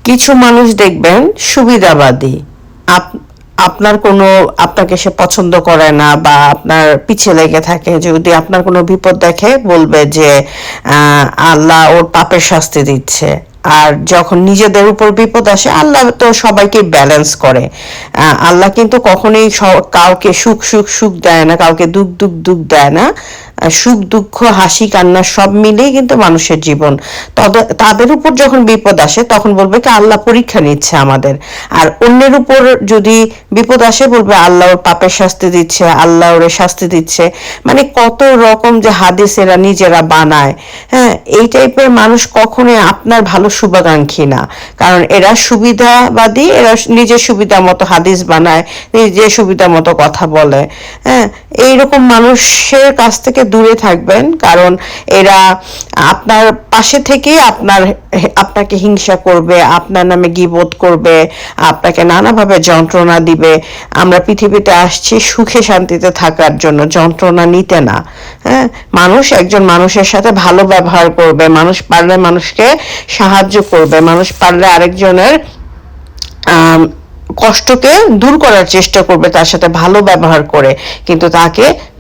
কিছু মানুষ দেখবেন সুবিধাবাদী। আপ- আপনার কোনো আপনাকে সে পছন্দ করে না বা আপনার পিছে লেগে থাকে, যদি আপনার কোনো বিপদ দেখে বলবে যে আল্লাহ ওর পাপের শাস্তি দিচ্ছে। আর যখন নিজেদের উপর বিপদ আসে, আল্লাহ তো সবাইকে ব্যালেন্স করে। আল্লাহ কিন্তু কখনোই কাউকে সুখ সুখ সুখ দেয় না, কাউকে দুঃখ দুঃখ দুঃখ দেয় না। সুখ দুঃখ হাসি কান্না সব মিলেই কিন্তু মানুষের জীবন। তাদের উপর যখন বিপদ আসে তখন বলবে কি আল্লাহ পরীক্ষা নিচ্ছে আমাদের। আর অন্যের উপর যদি বিপদ আসে বলবে আল্লাহ ওর পাপের শাস্তি দিচ্ছে, আল্লাহ ওরে শাস্তি দিচ্ছে। মানে কত রকম যে হাদিস এরা নিজেরা বানায়। হ্যাঁ, এই টাইপের মানুষ কখনোই আপনার ভালো শুভাকাঙ্ক্ষী না। কারণ এরা সুবিধাবাদী, এরা নিজের সুবিধা মতো হাদিস বানায়, নিজের সুবিধা মতো কথা বলে। হ্যাঁ, এইরকম মানুষের কাছ থেকে দূরে থাকবেন। কারণ এরা আপনার পাশে থেকেই আপনাকে হিংসা করবে, আপনার নামে গীবত করবে, আপনাকে নানাভাবে যন্ত্রণা দিবে। আমরা পৃথিবীতে আসছি সুখে শান্তিতে থাকার জন্য, যন্ত্রণা নিতে না। হ্যাঁ, মানুষ একজন মানুষের সাথে ভালো ব্যবহার করবে, মানুষ পারলে মানুষকে সাহায্য করবে, মানুষ পারলে আরেকজনের আহ কষ্টকে দূর করার চেষ্টা করবে তার সাথে ভালো ব্যবহার করে। কিন্তু তাকে